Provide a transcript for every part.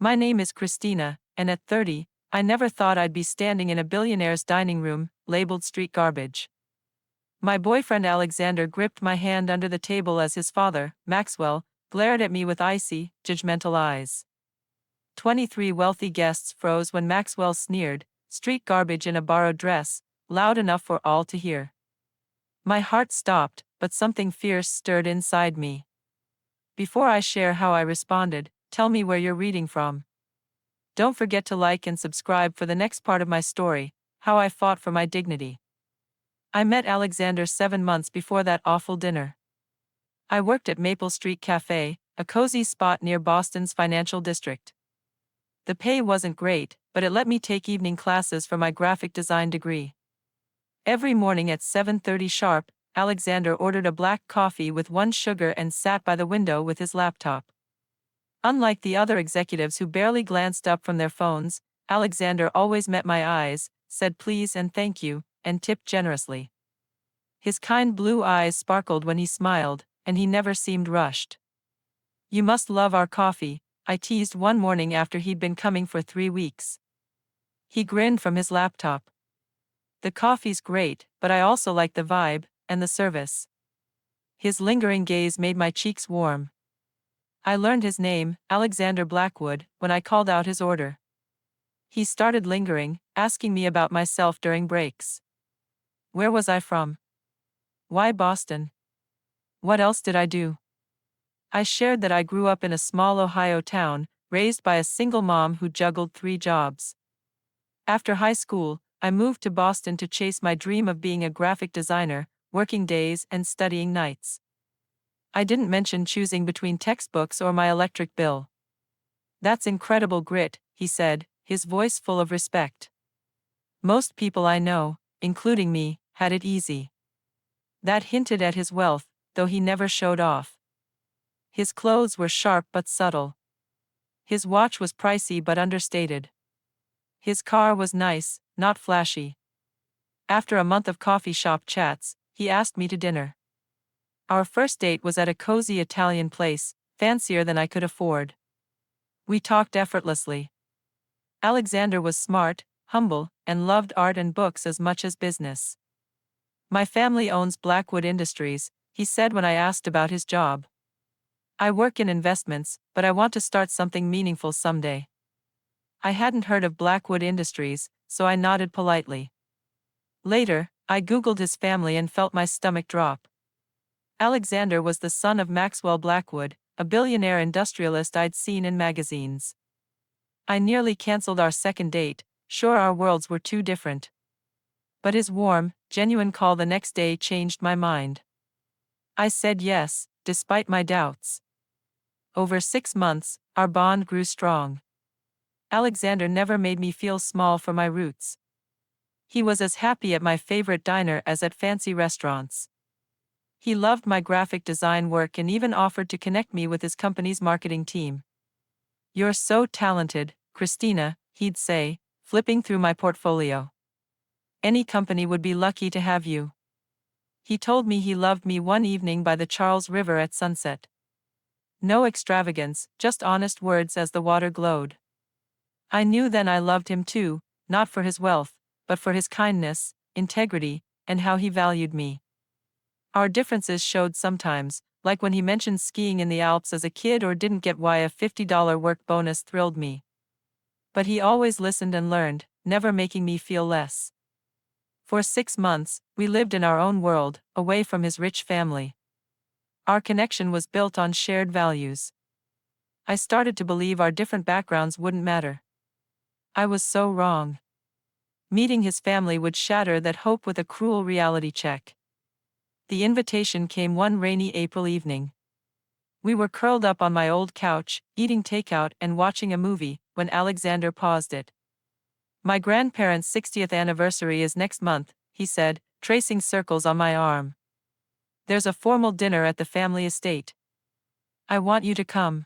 My name is Christina, and at 30, I never thought I'd be standing in a billionaire's dining room, labeled street garbage. My boyfriend Alexander gripped my hand under the table as his father, Maxwell, glared at me with icy, judgmental eyes. 23 wealthy guests froze when Maxwell sneered, street garbage in a borrowed dress, loud enough for all to hear. My heart stopped, but something fierce stirred inside me. Before I share how I responded, tell me where you're reading from. Don't forget to like and subscribe for the next part of my story, how I fought for my dignity. I met Alexander 7 months before that awful dinner. I worked at Maple Street Cafe, a cozy spot near Boston's financial district. The pay wasn't great, but it let me take evening classes for my graphic design degree. Every morning at 7:30 sharp, Alexander ordered a black coffee with 1 sugar and sat by the window with his laptop. Unlike the other executives who barely glanced up from their phones, Alexander always met my eyes, said please and thank you, and tipped generously. His kind blue eyes sparkled when he smiled, and he never seemed rushed. You must love our coffee, I teased one morning after he'd been coming for 3 weeks. He grinned from his laptop. The coffee's great, but I also like the vibe, and the service. His lingering gaze made my cheeks warm. I learned his name, Alexander Blackwood, when I called out his order. He started lingering, asking me about myself during breaks. Where was I from? Why Boston? What else did I do? I shared that I grew up in a small Ohio town, raised by a single mom who juggled 3 jobs. After high school, I moved to Boston to chase my dream of being a graphic designer, working days and studying nights. I didn't mention choosing between textbooks or my electric bill. That's incredible grit, he said, his voice full of respect. Most people I know, including me, had it easy. That hinted at his wealth, though he never showed off. His clothes were sharp but subtle. His watch was pricey but understated. His car was nice, not flashy. After a month of coffee shop chats, he asked me to dinner. Our first date was at a cozy Italian place, fancier than I could afford. We talked effortlessly. Alexander was smart, humble, and loved art and books as much as business. My family owns Blackwood Industries, he said when I asked about his job. I work in investments, but I want to start something meaningful someday. I hadn't heard of Blackwood Industries, so I nodded politely. Later, I Googled his family and felt my stomach drop. Alexander was the son of Maxwell Blackwood, a billionaire industrialist I'd seen in magazines. I nearly canceled our second date, sure our worlds were too different. But his warm, genuine call the next day changed my mind. I said yes, despite my doubts. Over 6 months, our bond grew strong. Alexander never made me feel small for my roots. He was as happy at my favorite diner as at fancy restaurants. He loved my graphic design work and even offered to connect me with his company's marketing team. You're so talented, Christina, he'd say, flipping through my portfolio. Any company would be lucky to have you. He told me he loved me one evening by the Charles River at sunset. No extravagance, just honest words as the water glowed. I knew then I loved him too, not for his wealth, but for his kindness, integrity, and how he valued me. Our differences showed sometimes, like when he mentioned skiing in the Alps as a kid or didn't get why a $50 work bonus thrilled me. But he always listened and learned, never making me feel less. For 6 months, we lived in our own world, away from his rich family. Our connection was built on shared values. I started to believe our different backgrounds wouldn't matter. I was so wrong. Meeting his family would shatter that hope with a cruel reality check. The invitation came one rainy April evening. We were curled up on my old couch, eating takeout and watching a movie, when Alexander paused it. My grandparents' 60th anniversary is next month, he said, tracing circles on my arm. There's a formal dinner at the family estate. I want you to come.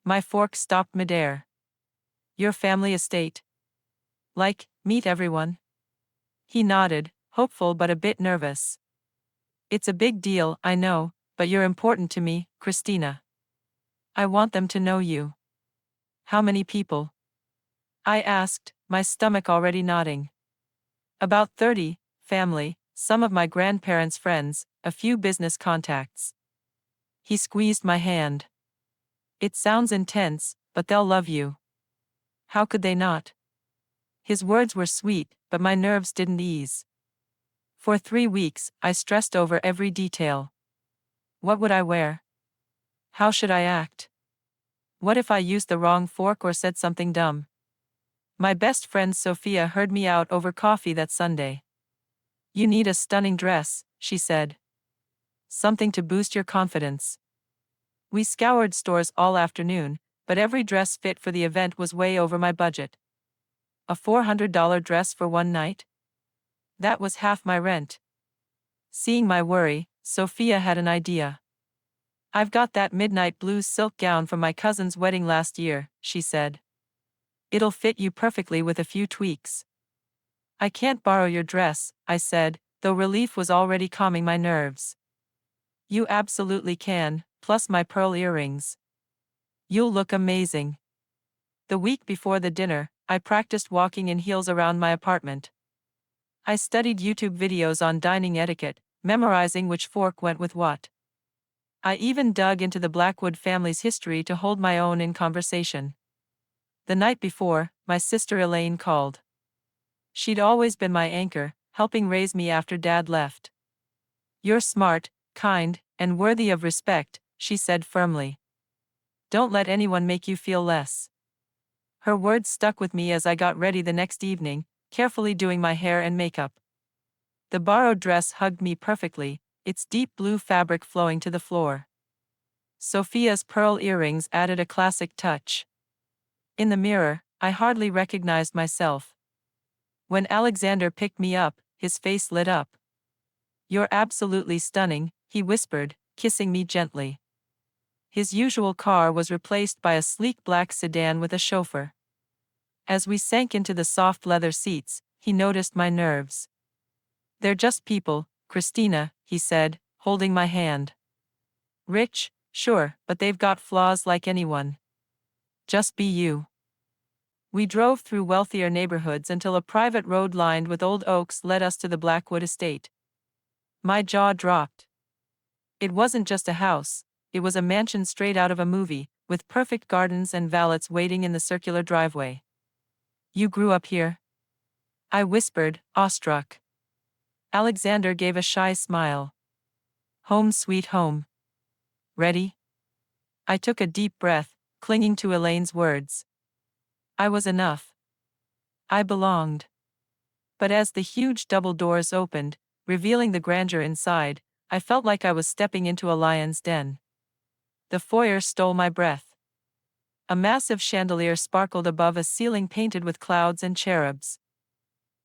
My fork stopped midair. Your family estate? Like, meet everyone? He nodded, hopeful but a bit nervous. It's a big deal, I know, but you're important to me, Christina. I want them to know you. How many people? I asked, my stomach already nodding. About 30, family, some of my grandparents' friends, a few business contacts. He squeezed my hand. It sounds intense, but they'll love you. How could they not? His words were sweet, but my nerves didn't ease. For 3 weeks, I stressed over every detail. What would I wear? How should I act? What if I used the wrong fork or said something dumb? My best friend Sophia heard me out over coffee that Sunday. You need a stunning dress, she said. Something to boost your confidence. We scoured stores all afternoon, but every dress fit for the event was way over my budget. A $400 dress for one night? That was half my rent. Seeing my worry, Sophia had an idea. I've got that midnight blue silk gown from my cousin's wedding last year, she said. It'll fit you perfectly with a few tweaks. I can't borrow your dress, I said, though relief was already calming my nerves. You absolutely can, plus my pearl earrings. You'll look amazing. The week before the dinner, I practiced walking in heels around my apartment. I studied YouTube videos on dining etiquette, memorizing which fork went with what. I even dug into the Blackwood family's history to hold my own in conversation. The night before, my sister Elaine called. She'd always been my anchor, helping raise me after Dad left. You're smart, kind, and worthy of respect, she said firmly. Don't let anyone make you feel less. Her words stuck with me as I got ready the next evening, carefully doing my hair and makeup. The borrowed dress hugged me perfectly, its deep blue fabric flowing to the floor. Sophia's pearl earrings added a classic touch. In the mirror, I hardly recognized myself. When Alexander picked me up, his face lit up. You're absolutely stunning, he whispered, kissing me gently. His usual car was replaced by a sleek black sedan with a chauffeur. As we sank into the soft leather seats, he noticed my nerves. They're just people, Christina, he said, holding my hand. Rich, sure, but they've got flaws like anyone. Just be you. We drove through wealthier neighborhoods until a private road lined with old oaks led us to the Blackwood estate. My jaw dropped. It wasn't just a house, it was a mansion straight out of a movie, with perfect gardens and valets waiting in the circular driveway. You grew up here? I whispered, awestruck. Alexander gave a shy smile. Home sweet home. Ready? I took a deep breath, clinging to Elaine's words. I was enough. I belonged. But as the huge double doors opened, revealing the grandeur inside, I felt like I was stepping into a lion's den. The foyer stole my breath. A massive chandelier sparkled above a ceiling painted with clouds and cherubs.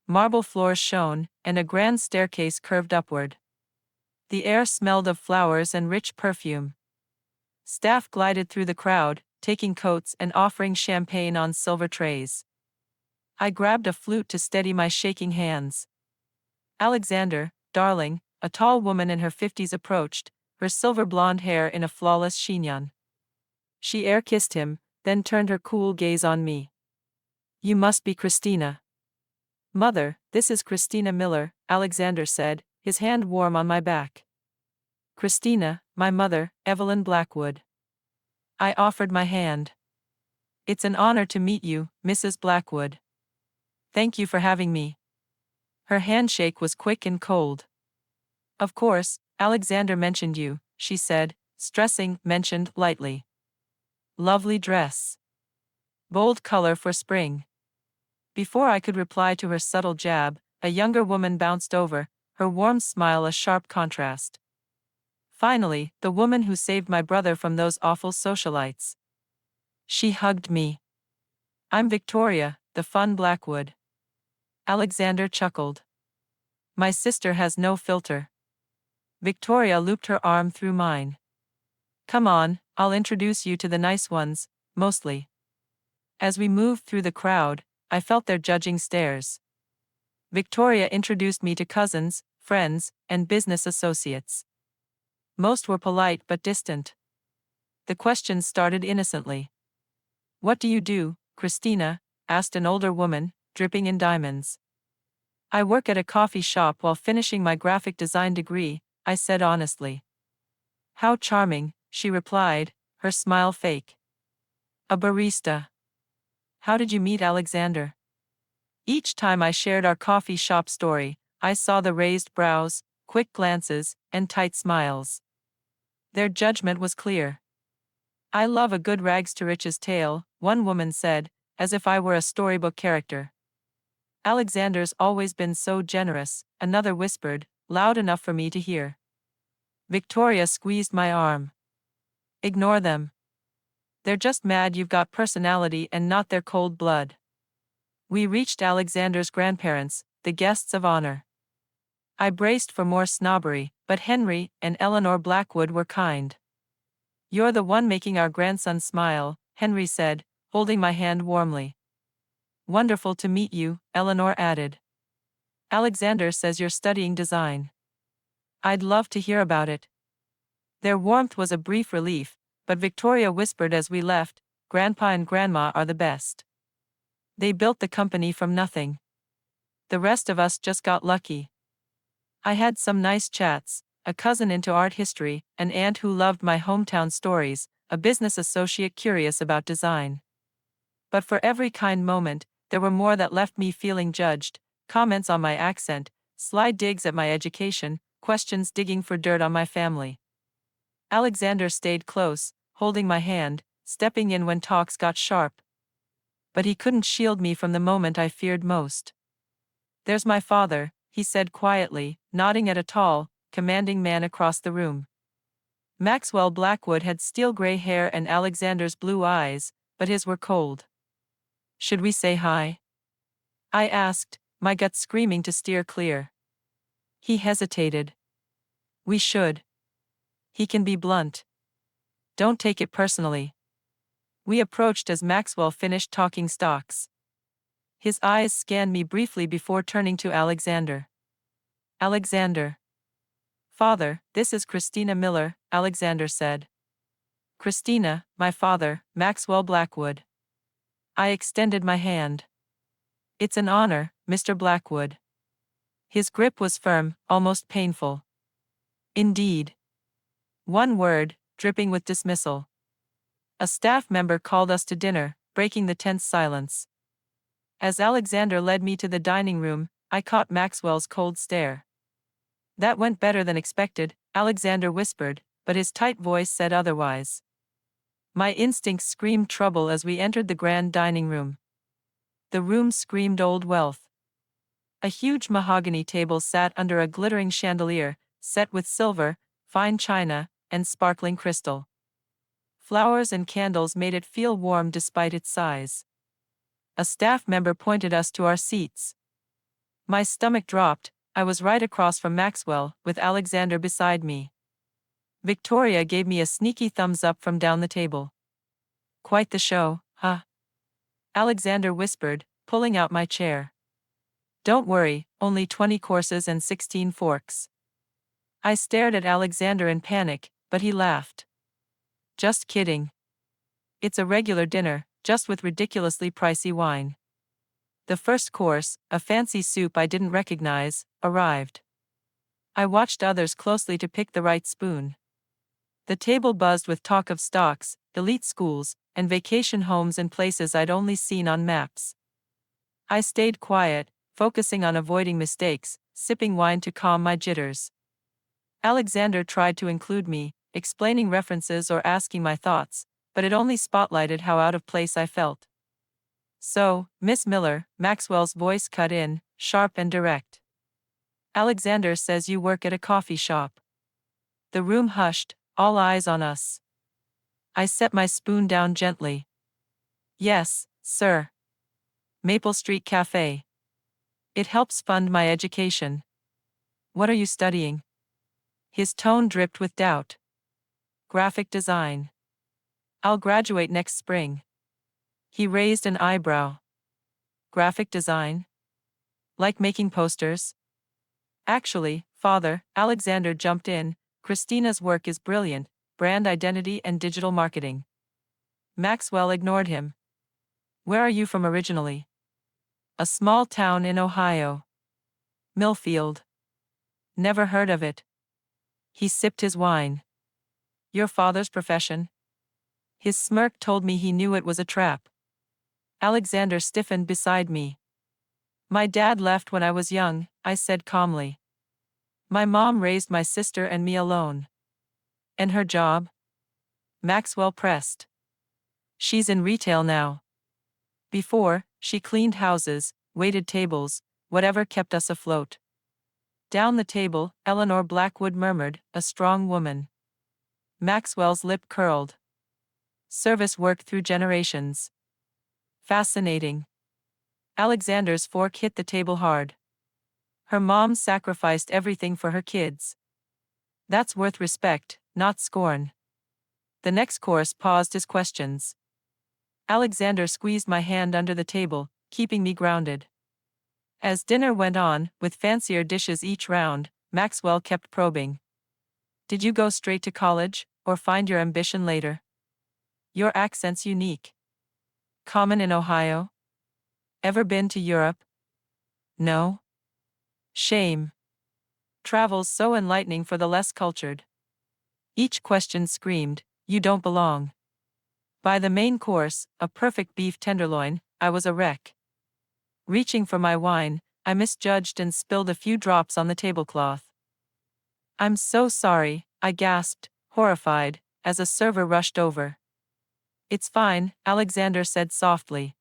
Marble floors shone, and a grand staircase curved upward. The air smelled of flowers and rich perfume. Staff glided through the crowd, taking coats and offering champagne on silver trays. I grabbed a flute to steady my shaking hands. Alexander, darling, a tall woman in her 50s approached, her silver blonde hair in a flawless chignon. She air-kissed him, then turned her cool gaze on me. You must be Christina. Mother, this is Christina Miller, Alexander said, his hand warm on my back. Christina, my mother, Evelyn Blackwood. I offered my hand. It's an honor to meet you, Mrs. Blackwood. Thank you for having me. Her handshake was quick and cold. Of course, Alexander mentioned you, she said, stressing mentioned lightly. Lovely dress. Bold color for spring. Before I could reply to her subtle jab, a younger woman bounced over, her warm smile a sharp contrast. Finally, the woman who saved my brother from those awful socialites. She hugged me. I'm Victoria, the fun Blackwood. Alexander chuckled. My sister has no filter. Victoria looped her arm through mine. Come on, I'll introduce you to the nice ones, mostly. As we moved through the crowd, I felt their judging stares. Victoria introduced me to cousins, friends, and business associates. Most were polite but distant. The questions started innocently. What do you do, Christina? Asked an older woman, dripping in diamonds. I work at a coffee shop while finishing my graphic design degree, I said honestly. How charming, she replied, her smile fake. A barista. How did you meet Alexander? Each time I shared our coffee shop story, I saw the raised brows, quick glances, and tight smiles. Their judgment was clear. I love a good rags to riches tale, one woman said, as if I were a storybook character. Alexander's always been so generous, another whispered, loud enough for me to hear. Victoria squeezed my arm. Ignore them. They're just mad you've got personality and not their cold blood. We reached Alexander's grandparents, the guests of honor. I braced for more snobbery, but Henry and Eleanor Blackwood were kind. You're the one making our grandson smile, Henry said, holding my hand warmly. Wonderful to meet you, Eleanor added. Alexander says you're studying design. I'd love to hear about it. Their warmth was a brief relief, but Victoria whispered as we left, Grandpa and Grandma are the best. They built the company from nothing. The rest of us just got lucky. I had some nice chats, a cousin into art history, an aunt who loved my hometown stories, a business associate curious about design. But for every kind moment, there were more that left me feeling judged, comments on my accent, sly digs at my education, questions digging for dirt on my family. Alexander stayed close, holding my hand, stepping in when talks got sharp. But he couldn't shield me from the moment I feared most. There's my father, he said quietly, nodding at a tall, commanding man across the room. Maxwell Blackwood had steel-gray hair and Alexander's blue eyes, but his were cold. Should we say hi? I asked, my gut screaming to steer clear. He hesitated. We should. He can be blunt. Don't take it personally. We approached as Maxwell finished talking stocks. His eyes scanned me briefly before turning to Alexander. Alexander. Father, this is Christina Miller, Alexander said. Christina, my father, Maxwell Blackwood. I extended my hand. It's an honor, Mr. Blackwood. His grip was firm, almost painful. Indeed. One word, dripping with dismissal. A staff member called us to dinner, breaking the tense silence. As Alexander led me to the dining room, I caught Maxwell's cold stare. That went better than expected, Alexander whispered, but his tight voice said otherwise. My instincts screamed trouble as we entered the grand dining room. The room screamed old wealth. A huge mahogany table sat under a glittering chandelier, set with silver, fine china, and sparkling crystal. Flowers and candles made it feel warm despite its size. A staff member pointed us to our seats. My stomach dropped. I was right across from Maxwell, with Alexander beside me. Victoria gave me a sneaky thumbs up from down the table. Quite the show, huh? Alexander whispered, pulling out my chair. Don't worry, only 20 courses and 16 forks. I stared at Alexander in panic, but he laughed. Just kidding. It's a regular dinner, just with ridiculously pricey wine. The first course, a fancy soup I didn't recognize, arrived. I watched others closely to pick the right spoon. The table buzzed with talk of stocks, elite schools, and vacation homes in places I'd only seen on maps. I stayed quiet, focusing on avoiding mistakes, sipping wine to calm my jitters. Alexander tried to include me, explaining references or asking my thoughts, but it only spotlighted how out of place I felt. So, Miss Miller, Maxwell's voice cut in, sharp and direct. Alexander says you work at a coffee shop. The room hushed, all eyes on us. I set my spoon down gently. Yes, sir. Maple Street Cafe. It helps fund my education. What are you studying? His tone dripped with doubt. Graphic design. I'll graduate next spring. He raised an eyebrow. Graphic design? Like making posters? Actually, Father, Alexander jumped in, Christina's work is brilliant, brand identity and digital marketing. Maxwell ignored him. Where are you from originally? A small town in Ohio. Millfield. Never heard of it. He sipped his wine. Your father's profession? His smirk told me he knew it was a trap. Alexander stiffened beside me. My dad left when I was young, I said calmly. My mom raised my sister and me alone. And her job? Maxwell pressed. She's in retail now. Before, she cleaned houses, waited tables, whatever kept us afloat. Down the table, Eleanor Blackwood murmured, a strong woman. Maxwell's lip curled. Service work through generations. Fascinating. Alexander's fork hit the table hard. Her mom sacrificed everything for her kids. That's worth respect, not scorn. The next course paused his questions. Alexander squeezed my hand under the table, keeping me grounded. As dinner went on, with fancier dishes each round, Maxwell kept probing. Did you go straight to college, or find your ambition later? Your accent's unique. Common in Ohio? Ever been to Europe? No? Shame. Travel's so enlightening for the less cultured. Each question screamed, you don't belong. By the main course, a perfect beef tenderloin, I was a wreck. Reaching for my wine, I misjudged and spilled a few drops on the tablecloth. I'm so sorry, I gasped, horrified, as a server rushed over. It's fine, Alexander said softly.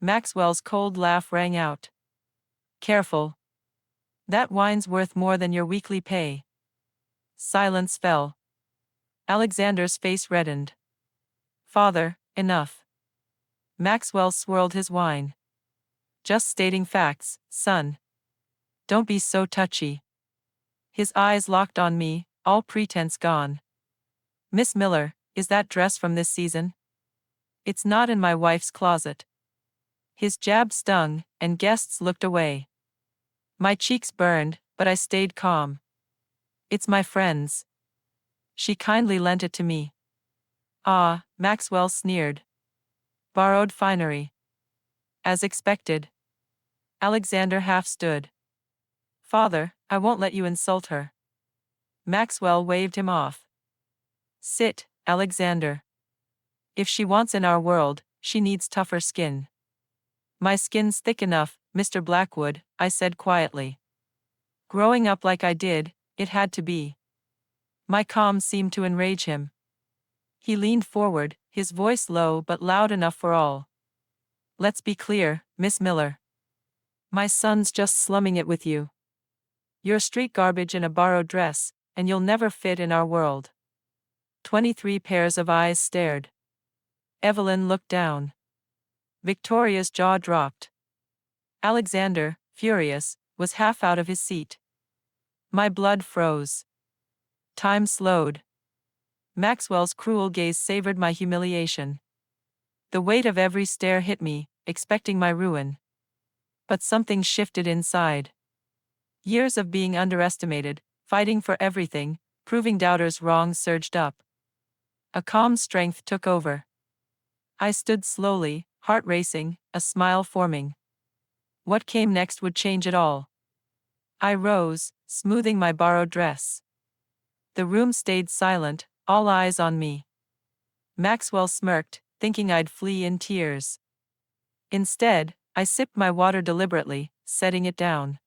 Maxwell's cold laugh rang out. Careful. That wine's worth more than your weekly pay. Silence fell. Alexander's face reddened. Father, enough. Maxwell swirled his wine. Just stating facts, son. Don't be so touchy. His eyes locked on me, all pretense gone. Miss Miller, is that dress from this season? It's not in my wife's closet. His jab stung, and guests looked away. My cheeks burned, but I stayed calm. It's my friend's. She kindly lent it to me. Ah, Maxwell sneered. Borrowed finery. As expected. Alexander half stood. Father, I won't let you insult her. Maxwell waved him off. Sit, Alexander. If she wants in our world, she needs tougher skin. My skin's thick enough, Mr. Blackwood, I said quietly. Growing up like I did, it had to be. My calm seemed to enrage him. He leaned forward, his voice low but loud enough for all. Let's be clear, Miss Miller. My son's just slumming it with you. You're street garbage in a borrowed dress, and you'll never fit in our world. 23 pairs of eyes stared. Evelyn looked down. Victoria's jaw dropped. Alexander, furious, was half out of his seat. My blood froze. Time slowed. Maxwell's cruel gaze savored my humiliation. The weight of every stare hit me, expecting my ruin. But something shifted inside. Years of being underestimated, fighting for everything, proving doubters wrong surged up. A calm strength took over. I stood slowly, heart racing, a smile forming. What came next would change it all. I rose, smoothing my borrowed dress. The room stayed silent, all eyes on me. Maxwell smirked, thinking I'd flee in tears. Instead, I sipped my water deliberately, setting it down.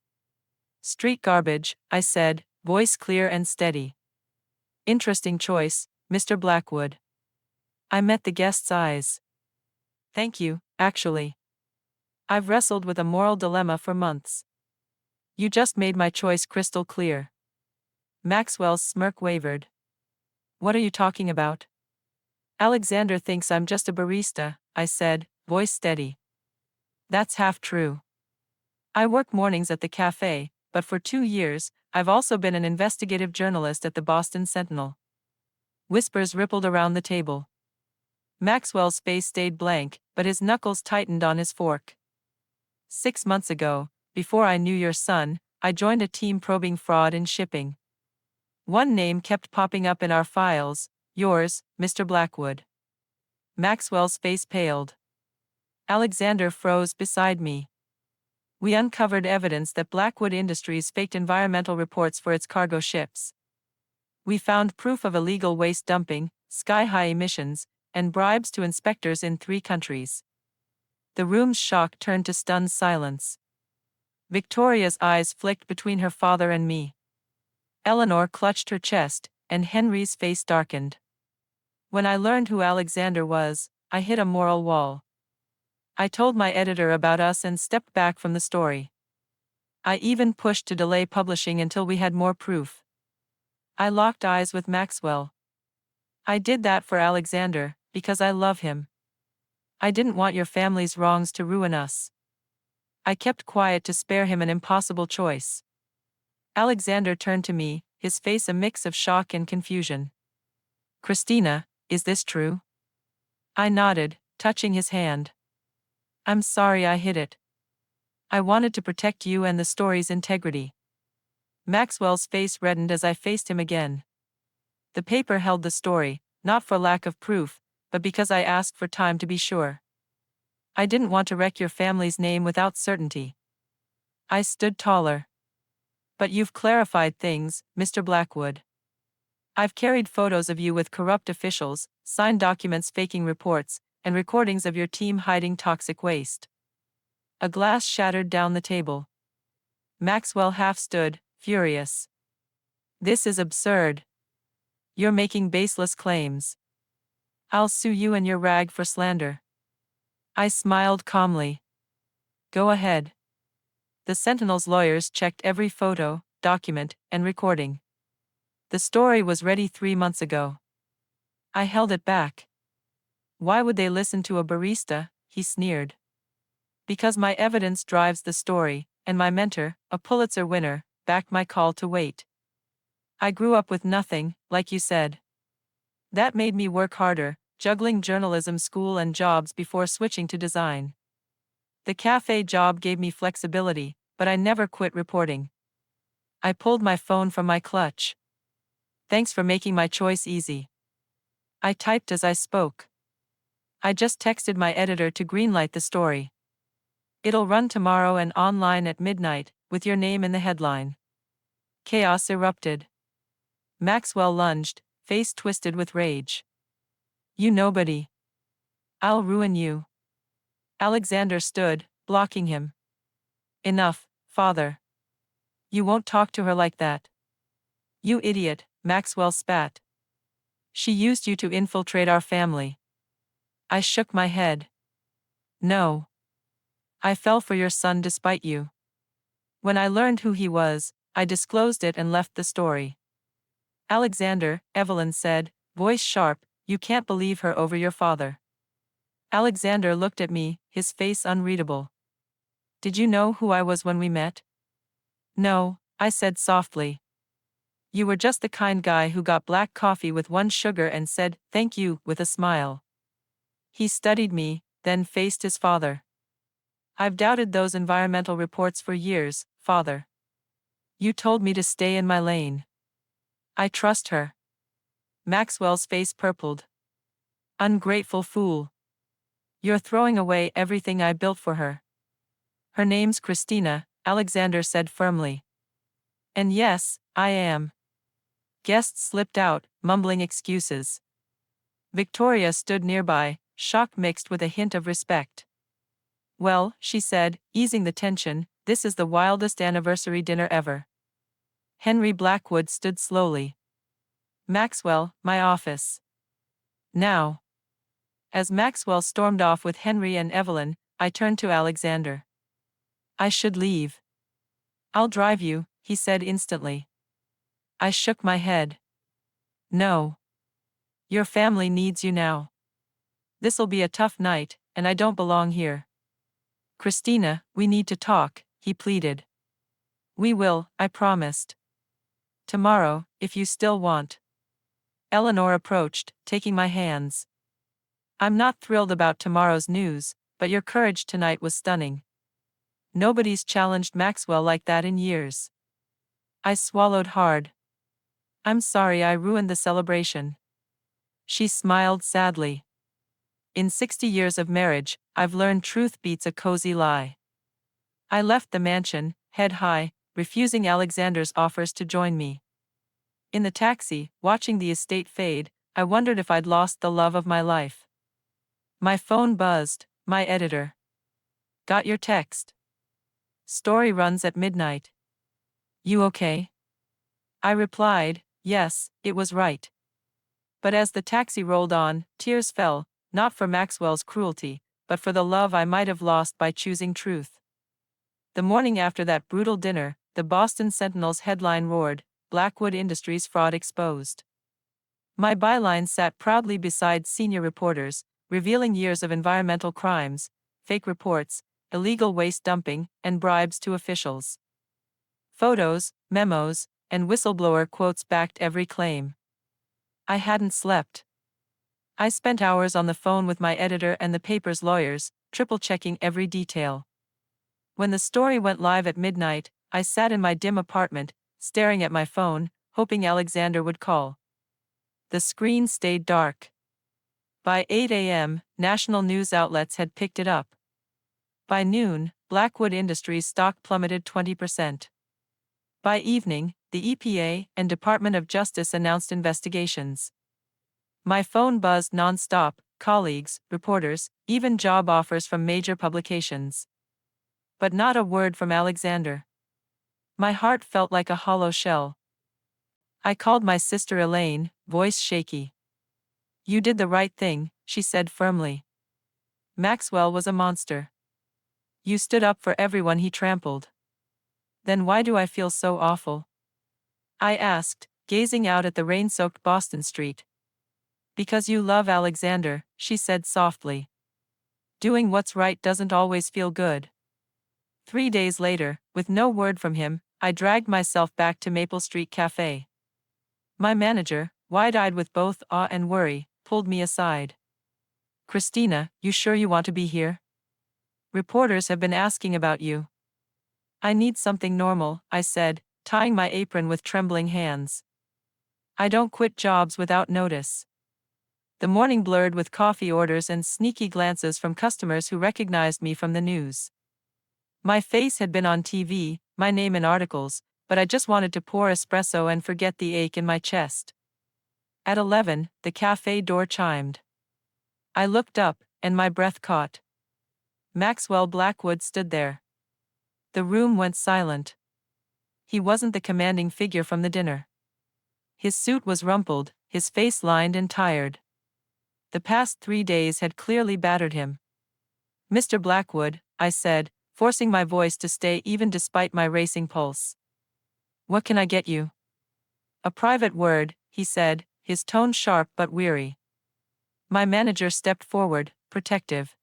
Street garbage, I said, voice clear and steady. Interesting choice, Mr. Blackwood. I met the guest's eyes. Thank you, actually. I've wrestled with a moral dilemma for months. You just made my choice crystal clear. Maxwell's smirk wavered. What are you talking about? Alexander thinks I'm just a barista, I said, voice steady. That's half true. I work mornings at the cafe, but for 2 years, I've also been an investigative journalist at the Boston Sentinel. Whispers rippled around the table. Maxwell's face stayed blank, but his knuckles tightened on his fork. 6 months ago, before I knew your son, I joined a team probing fraud in shipping. One name kept popping up in our files, yours, Mr. Blackwood. Maxwell's face paled. Alexander froze beside me. We uncovered evidence that Blackwood Industries faked environmental reports for its cargo ships. We found proof of illegal waste dumping, sky-high emissions, and bribes to inspectors in 3 countries. The room's shock turned to stunned silence. Victoria's eyes flicked between her father and me. Eleanor clutched her chest, and Henry's face darkened. When I learned who Alexander was, I hit a moral wall. I told my editor about us and stepped back from the story. I even pushed to delay publishing until we had more proof. I locked eyes with Maxwell. I did that for Alexander, because I love him. I didn't want your family's wrongs to ruin us. I kept quiet to spare him an impossible choice. Alexander turned to me, his face a mix of shock and confusion. Christina, is this true? I nodded, touching his hand. I'm sorry I hid it. I wanted to protect you and the story's integrity. Maxwell's face reddened as I faced him again. The paper held the story, not for lack of proof, but because I asked for time to be sure. I didn't want to wreck your family's name without certainty. I stood taller. But you've clarified things, Mr. Blackwood. I've carried photos of you with corrupt officials, signed documents faking reports, and recordings of your team hiding toxic waste. A glass shattered down the table. Maxwell half stood, furious. This is absurd. You're making baseless claims. I'll sue you and your rag for slander. I smiled calmly. Go ahead. The Sentinel's lawyers checked every photo, document, and recording. The story was ready 3 months ago. I held it back. Why would they listen to a barista? He sneered. Because my evidence drives the story, and my mentor, a Pulitzer winner, backed my call to wait. I grew up with nothing, like you said. That made me work harder, juggling journalism school and jobs before switching to design. The cafe job gave me flexibility, but I never quit reporting. I pulled my phone from my clutch. Thanks for making my choice easy. I typed as I spoke. I just texted my editor to greenlight the story. It'll run tomorrow and online at midnight, with your name in the headline. Chaos erupted. Maxwell lunged, face twisted with rage. You nobody. I'll ruin you. Alexander stood, blocking him. Enough, father. You won't talk to her like that. You idiot, Maxwell spat. She used you to infiltrate our family. I shook my head. No. I fell for your son despite you. When I learned who he was, I disclosed it and left the story. Alexander, Evelyn said, voice sharp, you can't believe her over your father. Alexander looked at me, his face unreadable. Did you know who I was when we met? No, I said softly. You were just the kind guy who got black coffee with 1 sugar and said, thank you, with a smile. He studied me, then faced his father. I've doubted those environmental reports for years, father. You told me to stay in my lane. I trust her. Maxwell's face purpled. Ungrateful fool. You're throwing away everything I built for her. Her name's Christina, Alexander said firmly. And yes, I am. Guests slipped out, mumbling excuses. Victoria stood nearby, shock mixed with a hint of respect. Well, she said, easing the tension, this is the wildest anniversary dinner ever. Henry Blackwood stood slowly. Maxwell, my office. Now. As Maxwell stormed off with Henry and Evelyn, I turned to Alexander. I should leave. I'll drive you, he said instantly. I shook my head. No. Your family needs you now. This'll be a tough night, and I don't belong here. Christina, we need to talk, he pleaded. We will, I promised. Tomorrow, if you still want. Eleanor approached, taking my hands. I'm not thrilled about tomorrow's news, but your courage tonight was stunning. Nobody's challenged Maxwell like that in years. I swallowed hard. I'm sorry I ruined the celebration. She smiled sadly. In 60 years of marriage, I've learned truth beats a cozy lie. I left the mansion, head high, refusing Alexander's offers to join me. In the taxi, watching the estate fade, I wondered if I'd lost the love of my life. My phone buzzed. My editor. Got your text. Story runs at midnight. You okay? I replied, yes, it was right. But as the taxi rolled on, tears fell, not for Maxwell's cruelty, but for the love I might have lost by choosing truth. The morning after that brutal dinner, the Boston Sentinel's headline roared, Blackwood Industries fraud exposed. My byline sat proudly beside senior reporters, revealing years of environmental crimes, fake reports, illegal waste dumping, and bribes to officials. Photos, memos, and whistleblower quotes backed every claim. I hadn't slept. I spent hours on the phone with my editor and the paper's lawyers, triple-checking every detail. When the story went live at midnight, I sat in my dim apartment, staring at my phone, hoping Alexander would call. The screen stayed dark. By 8 a.m., national news outlets had picked it up. By noon, Blackwood Industries stock plummeted 20%. By evening, the EPA and Department of Justice announced investigations. My phone buzzed non-stop, colleagues, reporters, even job offers from major publications. But not a word from Alexander. My heart felt like a hollow shell. I called my sister Elaine, voice shaky. You did the right thing, she said firmly. Maxwell was a monster. You stood up for everyone he trampled. Then why do I feel so awful? I asked, gazing out at the rain-soaked Boston street. Because you love Alexander, she said softly. Doing what's right doesn't always feel good. 3 days later, with no word from him, I dragged myself back to Maple Street Cafe. My manager, wide-eyed with both awe and worry, pulled me aside. Christina, you sure you want to be here? Reporters have been asking about you. I need something normal, I said, tying my apron with trembling hands. I don't quit jobs without notice. The morning blurred with coffee orders and sneaky glances from customers who recognized me from the news. My face had been on TV, my name in articles, but I just wanted to pour espresso and forget the ache in my chest. At 11, the cafe door chimed. I looked up, and my breath caught. Maxwell Blackwood stood there. The room went silent. He wasn't the commanding figure from the dinner. His suit was rumpled, his face lined and tired. The past 3 days had clearly battered him. Mr. Blackwood, I said, forcing my voice to stay even despite my racing pulse. What can I get you? A private word, he said, his tone sharp but weary. My manager stepped forward, protective.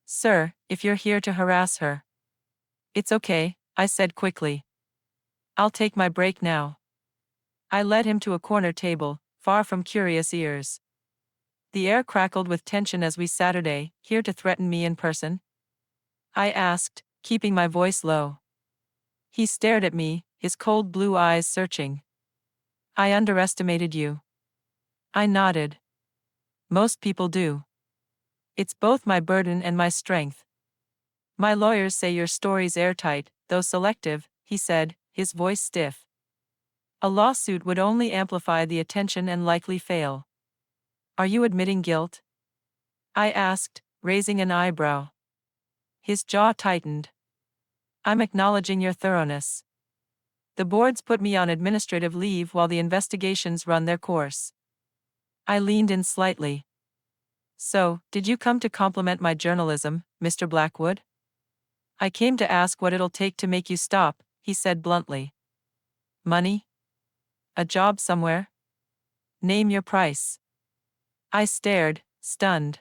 Sir, if you're here to harass her. It's okay, I said quickly. I'll take my break now. I led him to a corner table, far from curious ears. The air crackled with tension as we Saturday, here to threaten me in person? I asked, keeping my voice low. He stared at me, his cold blue eyes searching. I underestimated you. I nodded. Most people do. It's both my burden and my strength. My lawyers say your story's airtight, though selective, he said, his voice stiff. A lawsuit would only amplify the attention and likely fail. Are you admitting guilt? I asked, raising an eyebrow. His jaw tightened. I'm acknowledging your thoroughness. The boards put me on administrative leave while the investigations run their course. I leaned in slightly. So, did you come to compliment my journalism, Mr. Blackwood? I came to ask what it'll take to make you stop, he said bluntly. Money? A job somewhere? Name your price. I stared, stunned.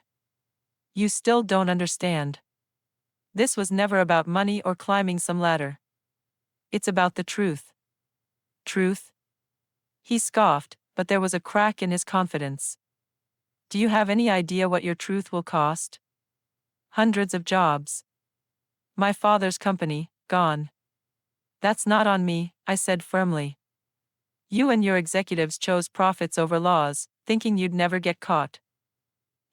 You still don't understand. This was never about money or climbing some ladder. It's about the truth. Truth? He scoffed, but there was a crack in his confidence. Do you have any idea what your truth will cost? Hundreds of jobs. My father's company, gone. That's not on me, I said firmly. You and your executives chose profits over laws, thinking you'd never get caught.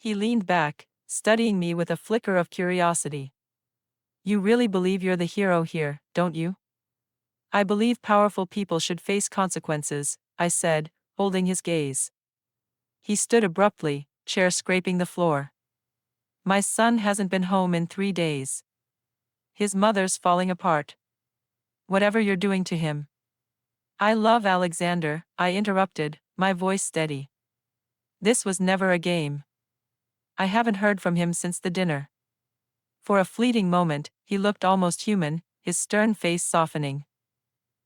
He leaned back, studying me with a flicker of curiosity. You really believe you're the hero here, don't you? I believe powerful people should face consequences, I said, holding his gaze. He stood abruptly, chair scraping the floor. My son hasn't been home in 3 days. His mother's falling apart. Whatever you're doing to him. I love Alexander, I interrupted, my voice steady. This was never a game. I haven't heard from him since the dinner. For a fleeting moment, he looked almost human, his stern face softening.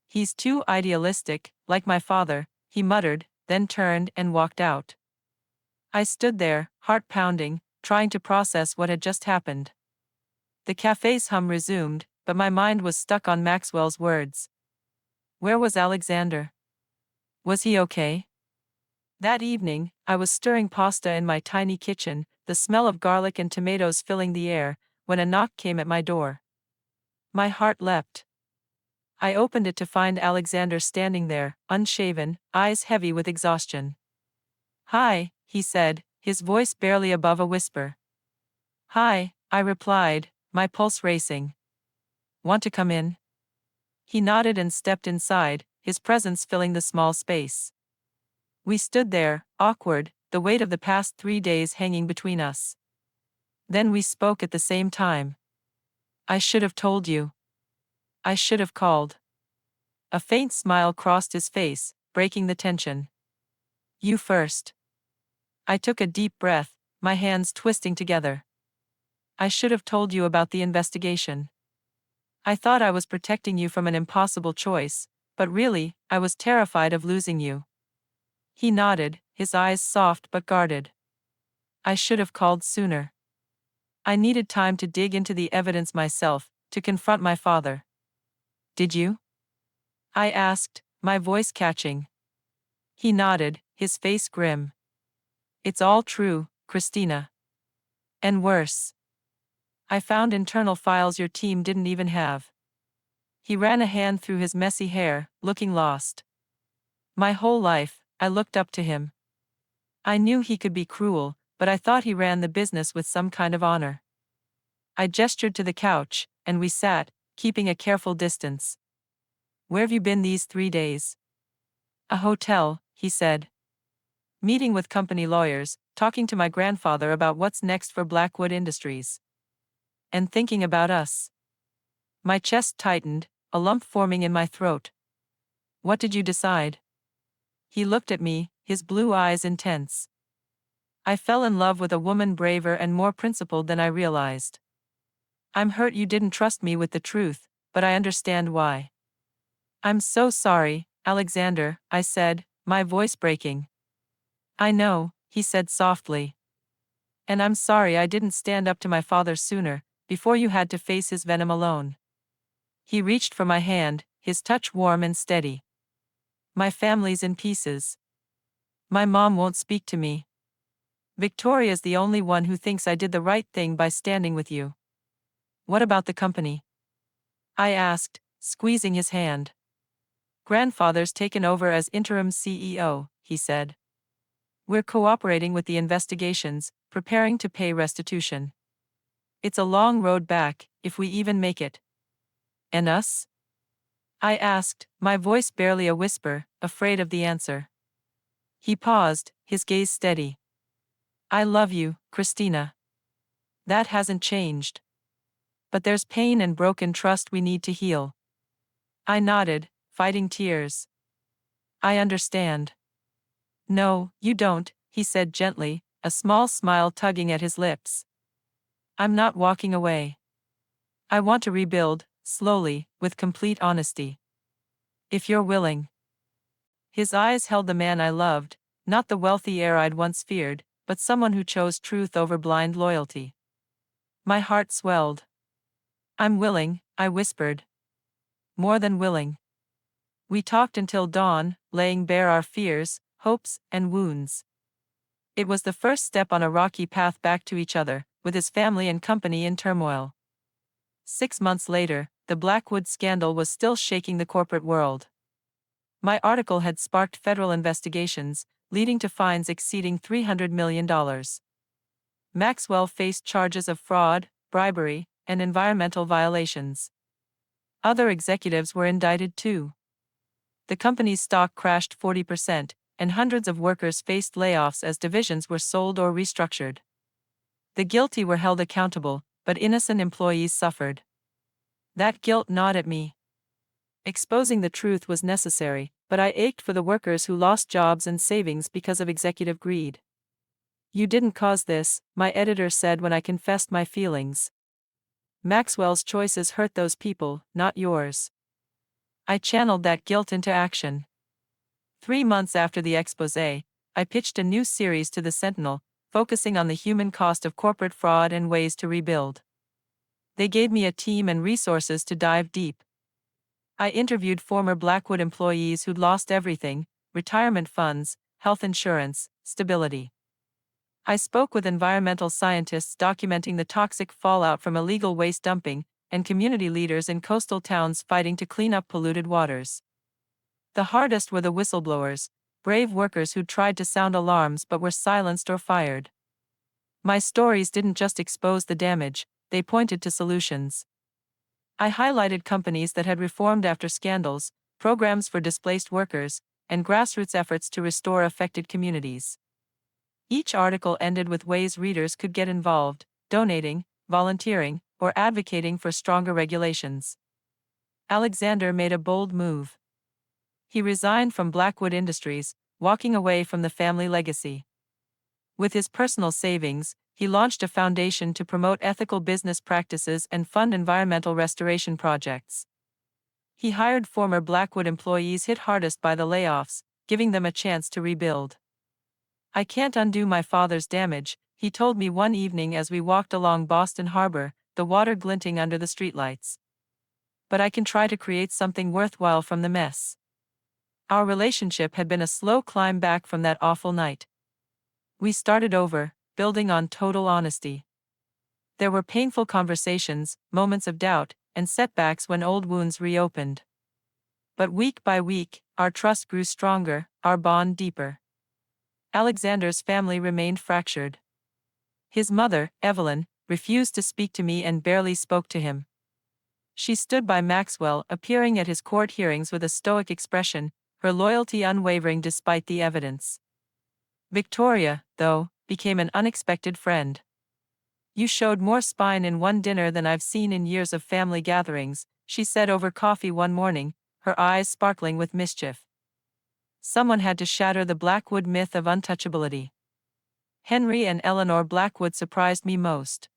He's too idealistic, like my father, he muttered, then turned and walked out. I stood there, heart pounding, trying to process what had just happened. The cafe's hum resumed, but my mind was stuck on Maxwell's words. Where was Alexander? Was he okay? That evening, I was stirring pasta in my tiny kitchen, the smell of garlic and tomatoes filling the air, when a knock came at my door. My heart leapt. I opened it to find Alexander standing there, unshaven, eyes heavy with exhaustion. Hi, he said, his voice barely above a whisper. Hi, I replied, my pulse racing. Want to come in? He nodded and stepped inside, his presence filling the small space. We stood there, awkward, the weight of the past 3 days hanging between us. Then we spoke at the same time. I should have told you. I should have called. A faint smile crossed his face, breaking the tension. You first. I took a deep breath, my hands twisting together. I should have told you about the investigation. I thought I was protecting you from an impossible choice, but really, I was terrified of losing you. He nodded, his eyes soft but guarded. I should have called sooner. I needed time to dig into the evidence myself, to confront my father. Did you? I asked, my voice catching. He nodded, his face grim. It's all true, Christina. And worse. I found internal files your team didn't even have. He ran a hand through his messy hair, looking lost. My whole life, I looked up to him. I knew he could be cruel, but I thought he ran the business with some kind of honor. I gestured to the couch, and we sat, keeping a careful distance. Where've you been these 3 days? A hotel, he said. Meeting with company lawyers, talking to my grandfather about what's next for Blackwood Industries. And thinking about us. My chest tightened, a lump forming in my throat. What did you decide? He looked at me, his blue eyes intense. I fell in love with a woman braver and more principled than I realized. I'm hurt you didn't trust me with the truth, but I understand why. I'm so sorry, Alexander, I said, my voice breaking. I know, he said softly. And I'm sorry I didn't stand up to my father sooner, before you had to face his venom alone. He reached for my hand, his touch warm and steady. My family's in pieces. My mom won't speak to me. Victoria's the only one who thinks I did the right thing by standing with you. What about the company? I asked, squeezing his hand. Grandfather's taken over as interim CEO, he said. We're cooperating with the investigations, preparing to pay restitution. It's a long road back, if we even make it. And us? I asked, my voice barely a whisper, afraid of the answer. He paused, his gaze steady. I love you, Christina. That hasn't changed. But there's pain and broken trust we need to heal. I nodded, fighting tears. I understand. No, you don't, he said gently, a small smile tugging at his lips. I'm not walking away. I want to rebuild, slowly, with complete honesty. If you're willing. His eyes held the man I loved, not the wealthy heir I'd once feared, but someone who chose truth over blind loyalty. My heart swelled. I'm willing, I whispered. More than willing. We talked until dawn, laying bare our fears, hopes, and wounds. It was the first step on a rocky path back to each other, with his family and company in turmoil. 6 months later, the Blackwood scandal was still shaking the corporate world. My article had sparked federal investigations, leading to fines exceeding $300 million. Maxwell faced charges of fraud, bribery, and environmental violations. Other executives were indicted too. The company's stock crashed 40%, and hundreds of workers faced layoffs as divisions were sold or restructured. The guilty were held accountable, but innocent employees suffered. That guilt gnawed at me. Exposing the truth was necessary, but I ached for the workers who lost jobs and savings because of executive greed. "You didn't cause this," my editor said when I confessed my feelings. "Maxwell's choices hurt those people, not yours." I channeled that guilt into action. 3 months after the exposé, I pitched a new series to the Sentinel, focusing on the human cost of corporate fraud and ways to rebuild. They gave me a team and resources to dive deep. I interviewed former Blackwood employees who'd lost everything: retirement funds, health insurance, stability. I spoke with environmental scientists documenting the toxic fallout from illegal waste dumping, and community leaders in coastal towns fighting to clean up polluted waters. The hardest were the whistleblowers, brave workers who tried to sound alarms but were silenced or fired. My stories didn't just expose the damage, they pointed to solutions. I highlighted companies that had reformed after scandals, programs for displaced workers, and grassroots efforts to restore affected communities. Each article ended with ways readers could get involved: donating, volunteering, or advocating for stronger regulations. Alexander made a bold move. He resigned from Blackwood Industries, walking away from the family legacy. With his personal savings, he launched a foundation to promote ethical business practices and fund environmental restoration projects. He hired former Blackwood employees hit hardest by the layoffs, giving them a chance to rebuild. "I can't undo my father's damage," he told me one evening as we walked along Boston Harbor, the water glinting under the streetlights. "But I can try to create something worthwhile from the mess." Our relationship had been a slow climb back from that awful night. We started over, building on total honesty. There were painful conversations, moments of doubt, and setbacks when old wounds reopened. But week by week, our trust grew stronger, our bond deeper. Alexander's family remained fractured. His mother, Evelyn, refused to speak to me and barely spoke to him. She stood by Maxwell, appearing at his court hearings with a stoic expression, her loyalty unwavering despite the evidence. Victoria, though, became an unexpected friend. "You showed more spine in one dinner than I've seen in years of family gatherings," she said over coffee one morning, her eyes sparkling with mischief. Someone had to shatter the Blackwood myth of untouchability. Henry and Eleanor Blackwood surprised me most.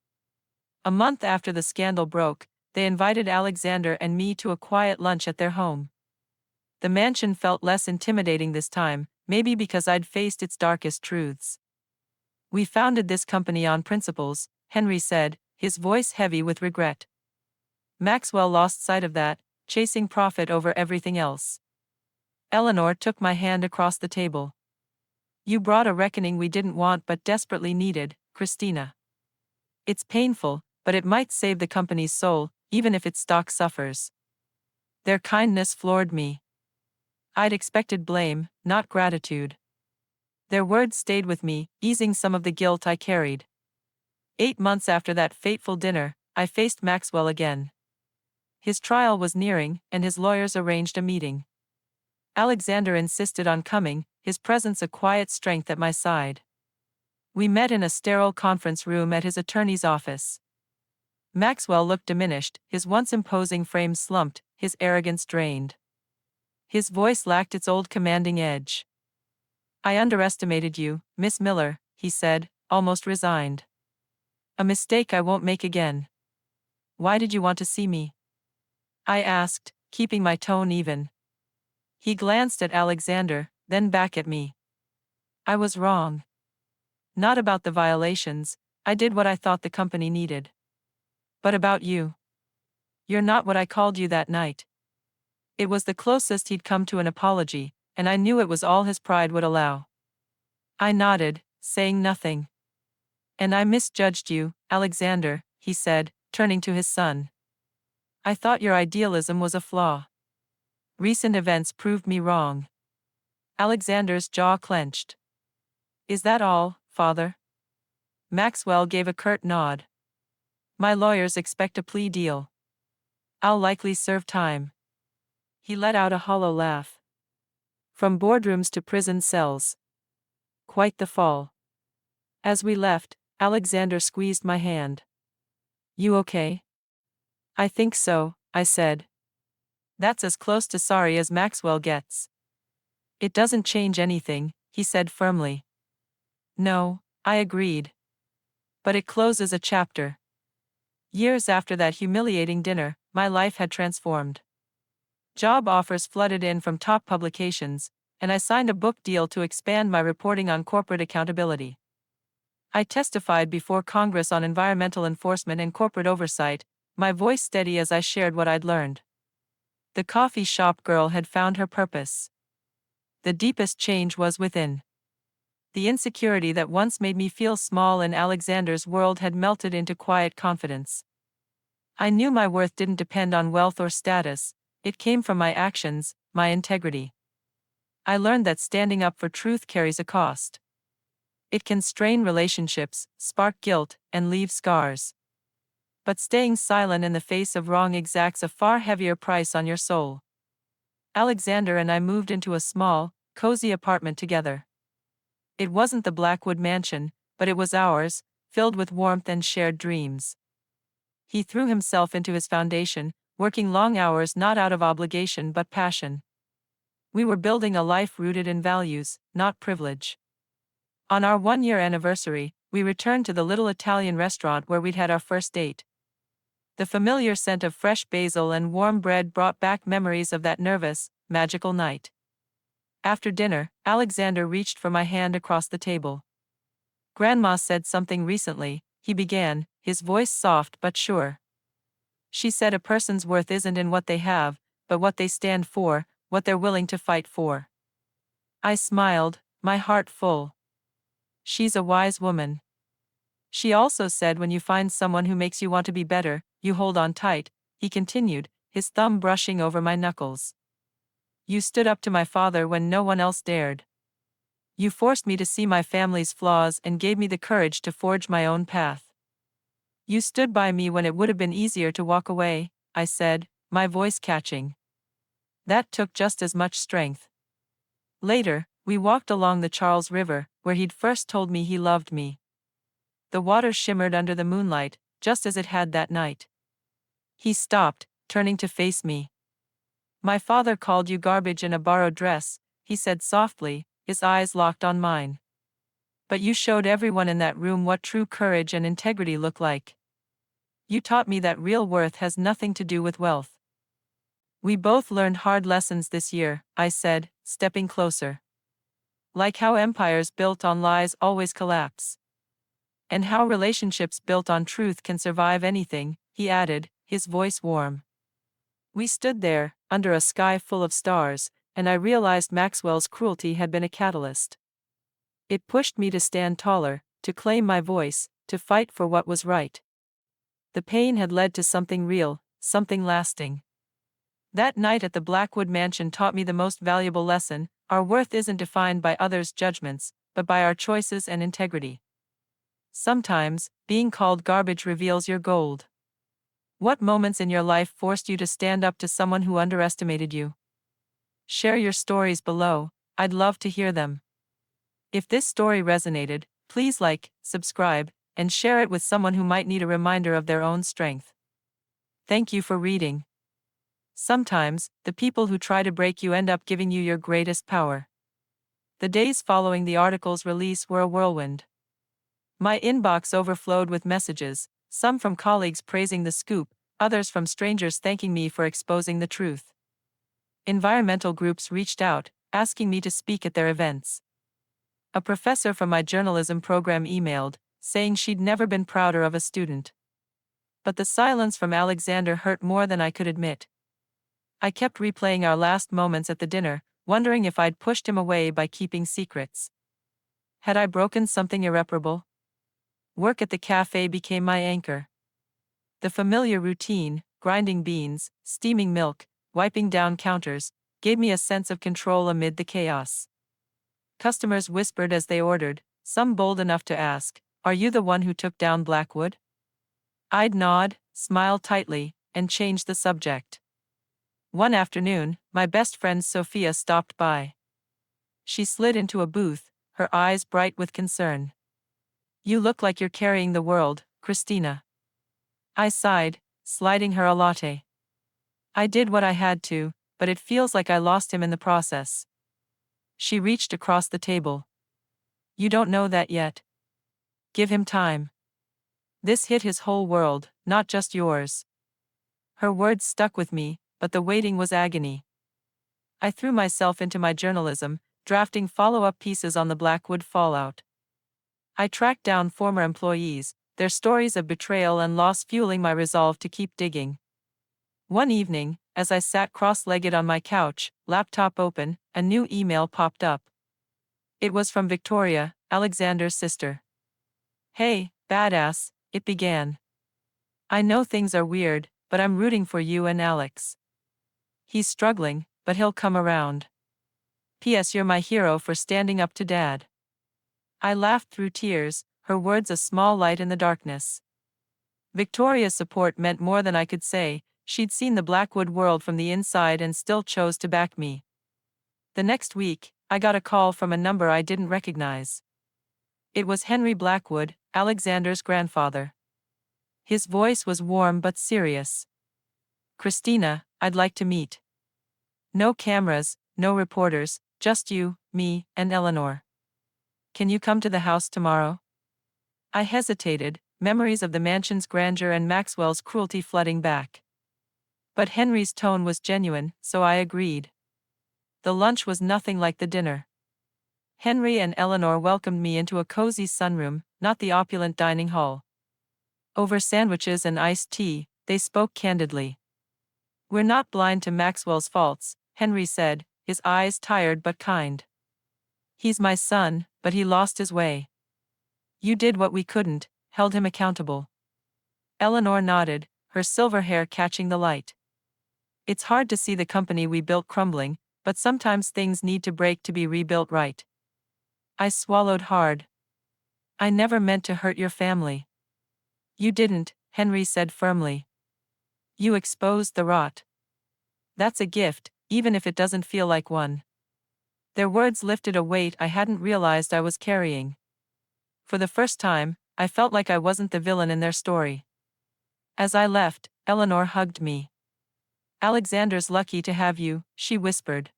A month after the scandal broke, they invited Alexander and me to a quiet lunch at their home. The mansion felt less intimidating this time, maybe because I'd faced its darkest truths. "We founded this company on principles," Henry said, his voice heavy with regret. Maxwell lost sight of that, chasing profit over everything else. Eleanor took my hand across the table. "You brought a reckoning we didn't want but desperately needed, Christina. It's painful, but it might save the company's soul, even if its stock suffers." Their kindness floored me. I'd expected blame, not gratitude. Their words stayed with me, easing some of the guilt I carried. 8 months after that fateful dinner, I faced Maxwell again. His trial was nearing, and his lawyers arranged a meeting. Alexander insisted on coming, his presence a quiet strength at my side. We met in a sterile conference room at his attorney's office. Maxwell looked diminished, his once imposing frame slumped, his arrogance drained. His voice lacked its old commanding edge. "I underestimated you, Miss Miller," he said, almost resigned. "A mistake I won't make again." "Why did you want to see me?" I asked, keeping my tone even. He glanced at Alexander, then back at me. "I was wrong. Not about the violations, I did what I thought the company needed. But about you. You're not what I called you that night." It was the closest he'd come to an apology, and I knew it was all his pride would allow. I nodded, saying nothing. "And I misjudged you, Alexander," he said, turning to his son. "I thought your idealism was a flaw. Recent events proved me wrong." Alexander's jaw clenched. "Is that all, father?" Maxwell gave a curt nod. My lawyers expect a plea deal. I'll likely serve time. He let out a hollow laugh. From boardrooms to prison cells. Quite the fall. As we left, Alexander squeezed my hand. You okay? I think so, I said. That's as close to sorry as Maxwell gets. It doesn't change anything, he said firmly. No, I agreed. But it closes a chapter. Years after that humiliating dinner, my life had transformed. Job offers flooded in from top publications, and I signed a book deal to expand my reporting on corporate accountability. I testified before Congress on environmental enforcement and corporate oversight, my voice steady as I shared what I'd learned. The coffee shop girl had found her purpose. The deepest change was within. The insecurity that once made me feel small in Alexander's world had melted into quiet confidence. I knew my worth didn't depend on wealth or status, it came from my actions, my integrity. I learned that standing up for truth carries a cost. It can strain relationships, spark guilt, and leave scars. But staying silent in the face of wrong exacts a far heavier price on your soul. Alexander and I moved into a small, cozy apartment together. It wasn't the Blackwood mansion, but it was ours, filled with warmth and shared dreams. He threw himself into his foundation, working long hours not out of obligation but passion. We were building a life rooted in values, not privilege. On our one-year anniversary, we returned to the little Italian restaurant where we'd had our first date. The familiar scent of fresh basil and warm bread brought back memories of that nervous, magical night. After dinner, Alexander reached for my hand across the table. Grandma said something recently, he began, his voice soft but sure. She said a person's worth isn't in what they have, but what they stand for, what they're willing to fight for. I smiled, my heart full. She's a wise woman. She also said when you find someone who makes you want to be better, you hold on tight, he continued, his thumb brushing over my knuckles. You stood up to my father when no one else dared. You forced me to see my family's flaws and gave me the courage to forge my own path. You stood by me when it would have been easier to walk away, I said, my voice catching. That took just as much strength. Later, we walked along the Charles River, where he'd first told me he loved me. The water shimmered under the moonlight, just as it had that night. He stopped, turning to face me. My father called you garbage in a borrowed dress, he said softly, his eyes locked on mine. But you showed everyone in that room what true courage and integrity look like. You taught me that real worth has nothing to do with wealth. We both learned hard lessons this year, I said, stepping closer. Like how empires built on lies always collapse. And how relationships built on truth can survive anything, he added, his voice warm. We stood there, under a sky full of stars, and I realized Maxwell's cruelty had been a catalyst. It pushed me to stand taller, to claim my voice, to fight for what was right. The pain had led to something real, something lasting. That night at the Blackwood mansion taught me the most valuable lesson: our worth isn't defined by others' judgments, but by our choices and integrity. Sometimes, being called garbage reveals your gold. What moments in your life forced you to stand up to someone who underestimated you? Share your stories below, I'd love to hear them. If this story resonated, please like, subscribe, and share it with someone who might need a reminder of their own strength. Thank you for reading. Sometimes, the people who try to break you end up giving you your greatest power. The days following the article's release were a whirlwind. My inbox overflowed with messages, some from colleagues praising the scoop, others from strangers thanking me for exposing the truth. Environmental groups reached out, asking me to speak at their events. A professor from my journalism program emailed, saying she'd never been prouder of a student. But the silence from Alexander hurt more than I could admit. I kept replaying our last moments at the dinner, wondering if I'd pushed him away by keeping secrets. Had I broken something irreparable? Work at the cafe became my anchor. The familiar routine, grinding beans, steaming milk, wiping down counters, gave me a sense of control amid the chaos. Customers whispered as they ordered, some bold enough to ask, Are you the one who took down Blackwood? I'd nod, smile tightly, and change the subject. One afternoon, my best friend Sophia stopped by. She slid into a booth, her eyes bright with concern. You look like you're carrying the world, Christina. I sighed, sliding her a latte. I did what I had to, but it feels like I lost him in the process. She reached across the table. You don't know that yet. Give him time. This hit his whole world, not just yours. Her words stuck with me, but the waiting was agony. I threw myself into my journalism, drafting follow-up pieces on the Blackwood fallout. I tracked down former employees, their stories of betrayal and loss fueling my resolve to keep digging. One evening, as I sat cross-legged on my couch, laptop open, a new email popped up. It was from Victoria, Alexander's sister. Hey, badass, it began. I know things are weird, but I'm rooting for you and Alex. He's struggling, but he'll come around. P.S. You're my hero for standing up to Dad. I laughed through tears, her words a small light in the darkness. Victoria's support meant more than I could say. She'd seen the Blackwood world from the inside and still chose to back me. The next week, I got a call from a number I didn't recognize. It was Henry Blackwood, Alexander's grandfather. His voice was warm but serious. Christina, I'd like to meet. No cameras, no reporters, just you, me, and Eleanor. Can you come to the house tomorrow? I hesitated, memories of the mansion's grandeur and Maxwell's cruelty flooding back. But Henry's tone was genuine, so I agreed. The lunch was nothing like the dinner. Henry and Eleanor welcomed me into a cozy sunroom, not the opulent dining hall. Over sandwiches and iced tea, they spoke candidly. We're not blind to Maxwell's faults, Henry said, his eyes tired but kind. He's my son, but he lost his way. You did what we couldn't, held him accountable. Eleanor nodded, her silver hair catching the light. It's hard to see the company we built crumbling, but sometimes things need to break to be rebuilt right. I swallowed hard. I never meant to hurt your family. You didn't, Henry said firmly. You exposed the rot. That's a gift, even if it doesn't feel like one. Their words lifted a weight I hadn't realized I was carrying. For the first time, I felt like I wasn't the villain in their story. As I left, Eleanor hugged me. Alexander's lucky to have you, she whispered.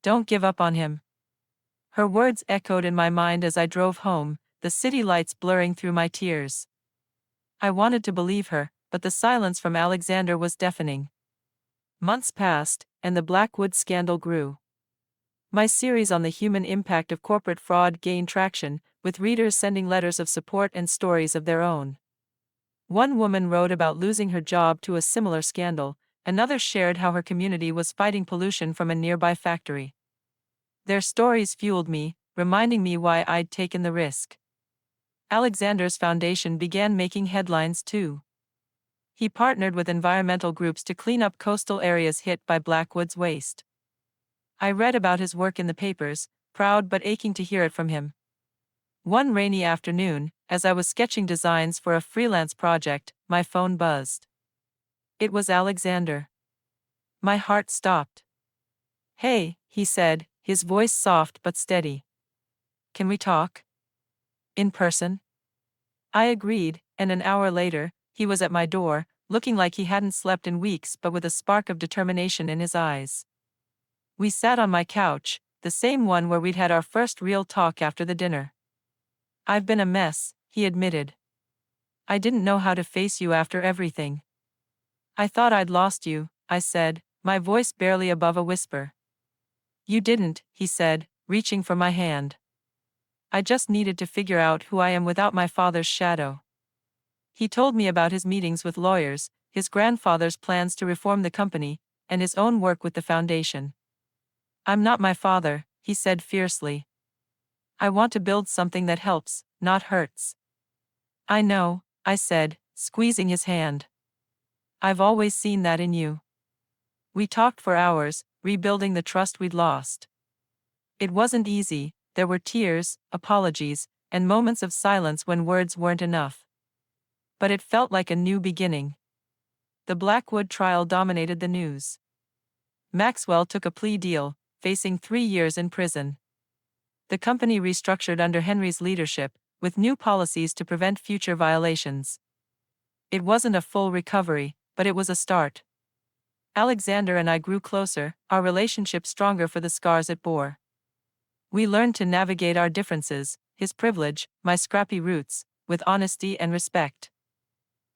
Don't give up on him. Her words echoed in my mind as I drove home, the city lights blurring through my tears. I wanted to believe her, but the silence from Alexander was deafening. Months passed, and the Blackwood scandal grew. My series on the human impact of corporate fraud gained traction, with readers sending letters of support and stories of their own. One woman wrote about losing her job to a similar scandal, another shared how her community was fighting pollution from a nearby factory. Their stories fueled me, reminding me why I'd taken the risk. Alexander's foundation began making headlines too. He partnered with environmental groups to clean up coastal areas hit by Blackwood's waste. I read about his work in the papers, proud but aching to hear it from him. One rainy afternoon, as I was sketching designs for a freelance project, my phone buzzed. It was Alexander. My heart stopped. Hey, he said, his voice soft but steady. Can we talk? In person? I agreed, and an hour later, he was at my door, looking like he hadn't slept in weeks but with a spark of determination in his eyes. We sat on my couch, the same one where we'd had our first real talk after the dinner. I've been a mess, he admitted. I didn't know how to face you after everything. I thought I'd lost you, I said, my voice barely above a whisper. You didn't, he said, reaching for my hand. I just needed to figure out who I am without my father's shadow. He told me about his meetings with lawyers, his grandfather's plans to reform the company, and his own work with the foundation. I'm not my father, he said fiercely. I want to build something that helps, not hurts. I know, I said, squeezing his hand. I've always seen that in you. We talked for hours, rebuilding the trust we'd lost. It wasn't easy, there were tears, apologies, and moments of silence when words weren't enough. But it felt like a new beginning. The Blackwood trial dominated the news. Maxwell took a plea deal, facing 3 years in prison. The company restructured under Henry's leadership, with new policies to prevent future violations. It wasn't a full recovery, but it was a start. Alexander and I grew closer, our relationship stronger for the scars it bore. We learned to navigate our differences, his privilege, my scrappy roots, with honesty and respect.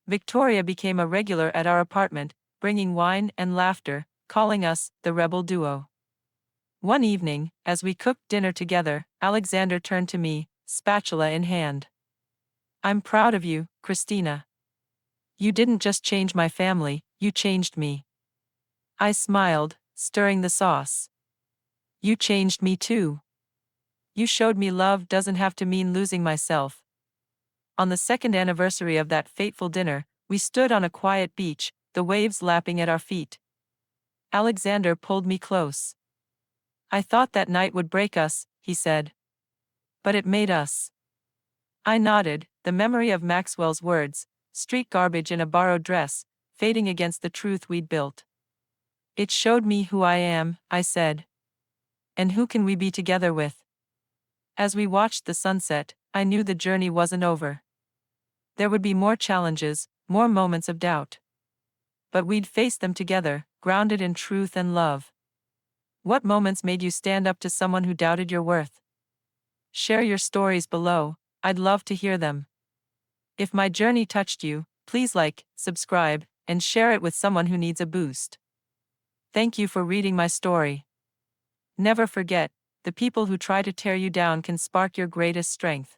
Victoria became a regular at our apartment, bringing wine and laughter, calling us the rebel duo. One evening, as we cooked dinner together, Alexander turned to me, spatula in hand. "I'm proud of you, Christina. You didn't just change my family, you changed me." I smiled, stirring the sauce. "You changed me too. You showed me love doesn't have to mean losing myself." On the second anniversary of that fateful dinner, we stood on a quiet beach, the waves lapping at our feet. Alexander pulled me close. "I thought that night would break us," he said. "But it made us." I nodded, the memory of Maxwell's words, street garbage in a borrowed dress, fading against the truth we'd built. "It showed me who I am," I said. "And who can we be together with?" As we watched the sunset, I knew the journey wasn't over. There would be more challenges, more moments of doubt. But we'd face them together, grounded in truth and love. What moments made you stand up to someone who doubted your worth? Share your stories below, I'd love to hear them. If my journey touched you, please like, subscribe, and share it with someone who needs a boost. Thank you for reading my story. Never forget, the people who try to tear you down can spark your greatest strength.